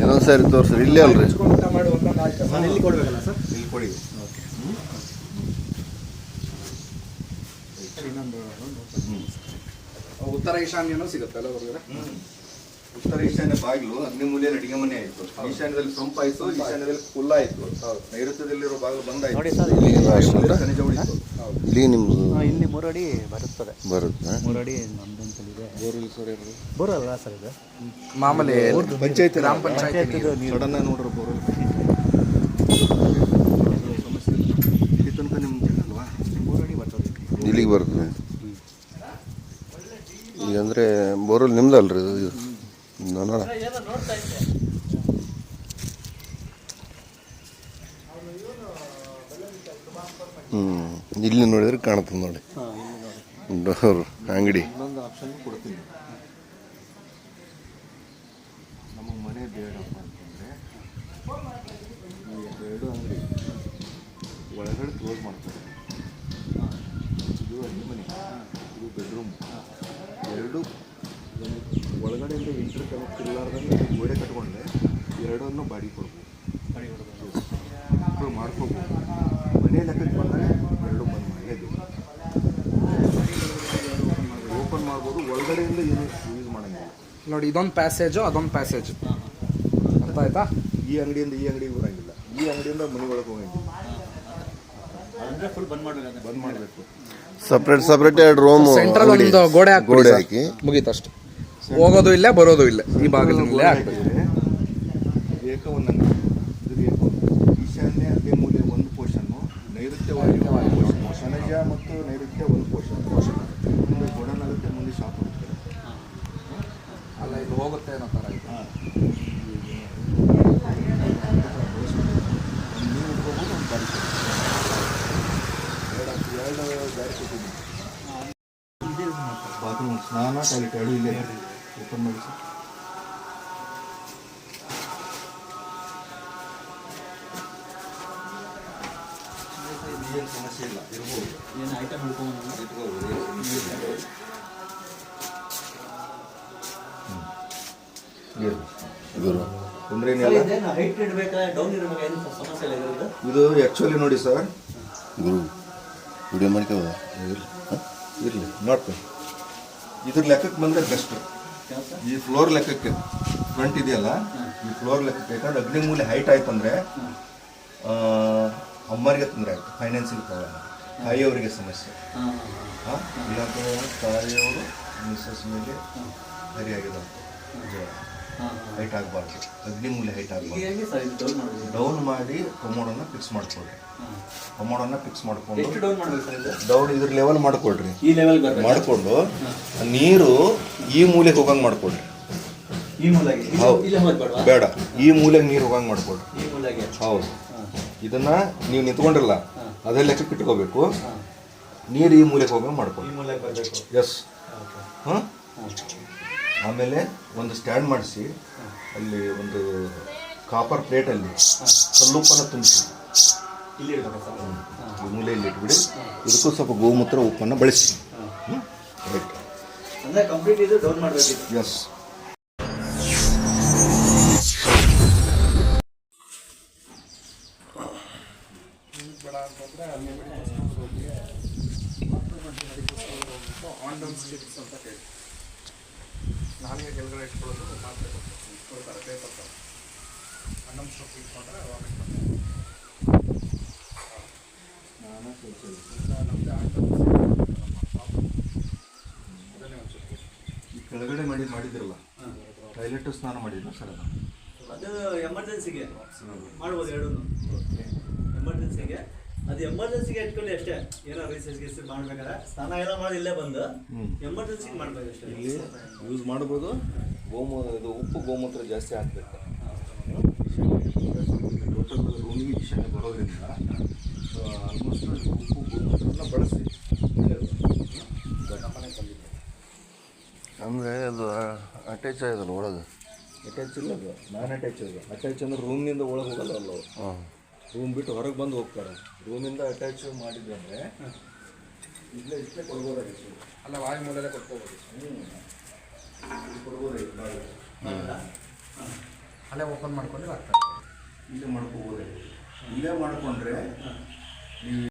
ಇನ್ನೊಂದು ಸಾರಿ ತೋರಿಸ್ರಿ. ಇಲ್ಲೇ ಅಲ್ರಿ ಇಲ್ಲಿ ಕೊಡ್ಬೇಕಲ್ಲ ಸರ್? ಇಲ್ಲಿ ಕೊಡಿ. ಉತ್ತರ ಈಶಾನ್ಯನೂ ಸಿಗುತ್ತೆ ಅಲ್ಲ ಹೊರಗಡೆ? ಉತ್ತರ ಈಶಾನ್ಯ ಬಾಗಿಲು ಅಗ್ನಿಮೂಲೆ ಅಡಿಗೆ ಮನೆ ಆಯಿತು. ಈಶಾನ್ಯದಲ್ಲಿ ಸೊಂಪು ಆಯಿತು, ಈಶಾನ್ಯದಲ್ಲಿ ಕುಲ್ಲ ಆಯಿತು. ನೈಋತ್ಯದಲ್ಲಿರೋ ಬಾಗಿಲು ಬಂದಾಯ್ತು. ಖನಿಜ ಉಳಿತು. ಇಲ್ಲಿ ನಿಮ್ದು ಇಲ್ಲಿ 3 ಅಡಿ ಬರುತ್ತೆ. 3 ಅಡಿ ನಮ್ದಂತಲ್ಲಿದೆ. ಬೋರ್ವೆಲ್ ಸರ್ ಬೋರಲ್ಲ ಸರ್ ಇದು ಮಾಮೂಲಿ ಪಂಚಾಯತ್ ಗ್ರಾಮ ಪಂಚಾಯತ್ ಸಡನ್ನ ನೋಡ್ರಿ ಬೋರ್ವೆಲ್ ಸಮಸ್ಯೆ ಇಲ್ಲಿ ತನಕ ನಿಮ್ಗೆ ಅಲ್ವಾ? 3 ಅಡಿ ಬರ್ತದೆ. ಇಲ್ಲಿಗೆ ಬರ್ತದೆ. ಈಗ ಅಂದರೆ ಬೋರ್ವೆಲ್ ನಿಮ್ದಲ್ರಿ ಇದು? ನೋಡೋಣ. ಇಲ್ಲಿ ನೋಡಿದ್ರೆ ಕಾಣುತ್ತದೆ ನೋಡಿ ಡೋರ್ ಅಂಗಡಿ. ಇನ್ನೊಂದು ಆಪ್ಷನ್ ಕೊಡ್ತೀನಿ. ನಮಗೆ ಮನೆ ಬೇಡಪ್ಪ ಅಂತಂದರೆ ಈ 2 ಅಂಗಡಿ ಒಳಗಡೆ ಕ್ಲೋಸ್ ಮಾಡ್ತಾರೆ. ಇದು ಅಡುಗೆ ಮನೆ, ಇದು ಬೆಡ್ರೂಮ್. 2 ಒಳಗಡೆಯಿಂದ ಇಂಟರ್ ಕನೆಕ್ಟ್ ಇಲ್ಲಾರ್ದಂಗೆ ಗೋಡೆ ಕಟ್ಕೊಂಡ್ರೆ 2 ಬಾಡಿ ಕೊಡ್ಬೋದು, ಮಾಡ್ಕೋಬೋದು. ಮನೆ ಲೆಕ್ಕಕ್ಕೆ ಬಂದರೆ 2 ಬಂದ್ ಮಾಡಿ ಅದು ಓಪನ್ ಮಾಡ್ಬೋದು. ಒಳಗಡೆಯಿಂದ ಏನು ಯೂಸ್ ಮಾಡೋಂಗಿಲ್ಲ ನೋಡಿ. ಇದೊಂದು ಪ್ಯಾಸೇಜು, ಅದೊಂದು ಪ್ಯಾಸೇಜ್. ಅರ್ಥ ಆಯ್ತಾ? ಈ ಅಂಗಡಿಯಿಂದ ಈ ಅಂಗಡಿಗೆ ಬರೋಂಗಿಲ್ಲ, ಈ ಅಂಗಡಿಯಿಂದ ಮನೆ ಒಳಗೆ ಹೋಗಂಗಿಲ್ಲ. ಅಂದರೆ ಫುಲ್ ಬಂದ್ ಮಾಡಬೇಕು. ಸಪ್ರೇಟ್ 2 ರೂಮ್ ಸೆಂಟ್ರಲ್ ಒಂದು ಗೋಡೆ ಹಾಕಿ ಮುಗೀತಷ್ಟು. ಹೋಗೋದು ಇಲ್ಲ, ಬರೋದು ಇಲ್ಲ. ಈ ಬಾಗಿಲಿನಲ್ಲೇ ಆಗ್ಬೇಕು. ಏಕ ಒಂದು ಅಂಗಡಿ, ಇದು ಏಕ. ಈಶಾನ್ಯ ಅಗ್ನಿಮೂಲೆ ಒಂದು ಪೋರ್ಷನ್ನು, ನೈಋತ್ಯ ವಾಯು ಪೋರ್ಷನ್, ಖನಿಜ ಮತ್ತು ನೈಋತ್ಯ ಒಂದು ಪೋರ್ಷನ್. ಮುಂದೆ ಗೋಡನ್ ಆಗುತ್ತೆ, ಮುಂದೆ ಶಾಪ್ ಹೋಗ್ತಾರೆ. ಅಲ್ಲ, ಇದು ಹೋಗುತ್ತೆ ಅನ್ನೋ ಥರ ಇದೆ. ನೀವು ಇಟ್ಕೋಬೋದು, ಒಂದು ಗಾಡಿ ಎರಡು ಗಾಡಿ ಕೊಟ್ಟಿದ್ದೀನಿ. ಬಾತ್ರೂಮ್, ಸ್ನಾನ, ಟಾಯ್ಲೆಟ್ 2 ಇಲ್ಲೇ ಓಪನ್ ಮಾಡಿ ಸರ್. ಏನು ಸಮಸ್ಯೆ ಇಲ್ಲ, ಇರ್ಬೋದು. ಏನು ಐಟಮ್ ಇಟ್ಕೋಬೋದು. ತೊಂದರೆ ಏನಿಲ್ಲ. ಇದು ಆ್ಯಕ್ಚುಲಿ ನೋಡಿ ಸರ್, ಗುರು ವಿಡಿಯೋ ಮಾಡ್ಕೋಬೋದ? ಇರಲಿ ಮಾಡ್ತೀನಿ. ಇದ್ರ ಲೆಕ್ಕಕ್ಕೆ ಬಂದರೆ ಬೆಸ್ಟ್. ಈ ಫ್ಲೋರ್ ಲೆಕ್ಕಕ್ಕೆ ಫ್ರಂಟ್ ಇದೆಯಲ್ಲ, ಈ ಫ್ಲೋರ್ ಲೆಕ್ಕಕ್ಕೆ. ಯಾಕಂದ್ರೆ ಅಗ್ನಿಮೂಲೆ ಹೈಟ್ ಆಯ್ತು ಅಂದರೆ ಅಮ್ಮರಿಗೆ ತೊಂದರೆ ಆಯಿತು, ಫೈನಾನ್ಸಿಯಲ್ ಪ್ರಾಬ್ಲಮ್. ತಾಯಿಯವರಿಗೆ ಸಮಸ್ಯೆ. ಇಲ್ಲಾಂದ್ರೆ ತಾಯಿಯವರು ಮಿಸ್ಸಸ್ ಮೇಲೆ ಸರಿಯಾಗಿದೆ ಹೈಟ್ ಆಗಬಾರ್ದು. ಅಗ್ನಿಮೂಲೆ ಹೈಟ್ ಆಗಬಾರ್ದು. ಡೌನ್ ಮಾಡಿ ಕಮೋಡನ್ನು ಫಿಕ್ಸ್ ಮಾಡ್ಕೊಳ್ರಿ. ಕಮೋಡನ್ನು ಫಿಕ್ಸ್ ಮಾಡಿಕೊಂಡು ಡೌನ್ ಇದ್ರ ಲೆವೆಲ್ ಮಾಡ್ಕೊಳ್ರಿ. ಮಾಡಿಕೊಂಡು ನೀರು ಈ ಮೂಲೆಗೆ ಹೋಗಂಗೆ ಮಾಡ್ಕೊಳ್ರಿ. ಬೇಡ, ಈ ಮೂಲೆಗೆ ನೀರು ಹೋಗಂಗೆ ಮಾಡ್ಕೊಳ್ರಿ. ಹೌದು. ಇದನ್ನ ನೀವು ನಿಂತ್ಕೊಂಡಿರಲ್ಲ, ಅದೇ ಲೆಕ್ಕಕ್ಕೆ ಇಟ್ಕೋಬೇಕು. ನೀರು ಈ ಮೂಲೆಗೆ ಹೋಗಂಗೆ ಮಾಡ್ಕೊಳ್ಳಿ. ಎಸ್. ಹಾಂ. ಆಮೇಲೆ ಒಂದು ಸ್ಟ್ಯಾಂಡ್ ಮಾಡಿಸಿ, ಅಲ್ಲಿ ಒಂದು ಕಾಪರ್ ಪ್ಲೇಟಲ್ಲಿ ಕಲ್ಲುಪ್ಪನ್ನು ತುಂಬಿಸಿ ಈ ಮೂಲೆಯಲ್ಲಿ ಇಟ್ಬಿಡಿ. ಇದಕ್ಕೂ ಸ್ವಲ್ಪ ಗೋಮೂತ್ರ ಉಪ್ಪನ್ನು ಬಳಸಿ. ರೈಟ್. ಎಸ್. ನಾಲ್ಗೆ ಕೆಳಗಡೆ ಇಟ್ಕೊಳ್ಳೋದು ಮಾಡಬೇಕು. ಇಟ್ಕೊಳ್ತಾರೆ ಪೇಪರ್ ಅನ್ನಂ ಸ್ಟೋಕ್ ಇಟ್ಕೊಂಡ್ರೆ ಈ ಕೆಳಗಡೆ ಮಾಡಿದ್ರಲ್ಲ, ಟಾಯ್ಲೆಟ್ ಸ್ನಾನ ಮಾಡಿದ್ರು ಸರ್? ಅದು ಎಮರ್ಜೆನ್ಸಿಗೆ ಮಾಡ್ಬೋದು. 2 ಎಮರ್ಜೆನ್ಸಿಗೆ. ಅದು ಎಮರ್ಜೆನ್ಸಿಗೆ ಇಟ್ಕೊಳ್ಳಿ ಅಷ್ಟೇ. ಏನೋ ರಿಸರ್ಚ್ ಮಾಡ್ಬೇಕಾದ್ರೆ ಸ್ನಾನ ಎಲ್ಲ ಮಾಡಿ ಇಲ್ಲೇ ಬಂದು ಎಮರ್ಜೆನ್ಸಿಗೆ ಮಾಡ್ಬೇಕು ಅಷ್ಟೇ. ಇಲ್ಲಿ ಯೂಸ್ ಮಾಡ್ಬೋದು. ಇದು ಉಪ್ಪು ಗೋಮೂತ್ರ ಜಾಸ್ತಿ ಹಾಕ್ಬೇಕು. ಟೋಟಲ್ ರೂಮಿಗೆ ಈಶಾನ್ಯ ಬರೋದ್ರಿಂದ ಆಲ್ಮೋಸ್ಟ್ ಉಪ್ಪು ಗೋಮೂತ್ರನ ಬಳಸಿ. ಅಂದರೆ ಅದು ಅಟ್ಯಾಚ್ ಆಗೋದಲ್ಲ ಒಳಗೆ? ಅಟ್ಯಾಚ್ ಇಲ್ಲ, ಅದು ನಾನ್ ಅಟ್ಯಾಚ್. ಅದು ಅಟ್ಯಾಚ್ ಅಂದ್ರೆ ರೂಮ್ನಿಂದ ಒಳಗೆ ಹೋಗಲ್ಲ ಅಲ್ಲ. ರೂಮ್ ಬಿಟ್ಟು ಹೊರಗೆ ಬಂದು ಹೋಗ್ತಾರೆ. ರೂಮಿಂದ ಅಟ್ಯಾಚ್ ಮಾಡಿದ್ವಿ ಅಂದರೆ ಇಷ್ಟೇ ಕೊಡ್ಬೋದಾಗಿತ್ತು. ಅಲ್ಲ ವಾಯು ಮೂಲಲ್ಲೇ ಕೊಟ್ಕೋಬೋದು. ಕೊಡ್ಬೋದಾಗಿತ್ತು ನಾವು ಅಲ್ಲೇ ಓಪನ್ ಮಾಡ್ಕೊಂಡ್ರೆ ಆಗ್ತದೆ. ಇಲ್ಲೇ ಮಾಡ್ಕೋಬೋದಾಗಿತ್ತು. ಇಲ್ಲೇ ಮಾಡಿಕೊಂಡ್ರೆ ನೀವು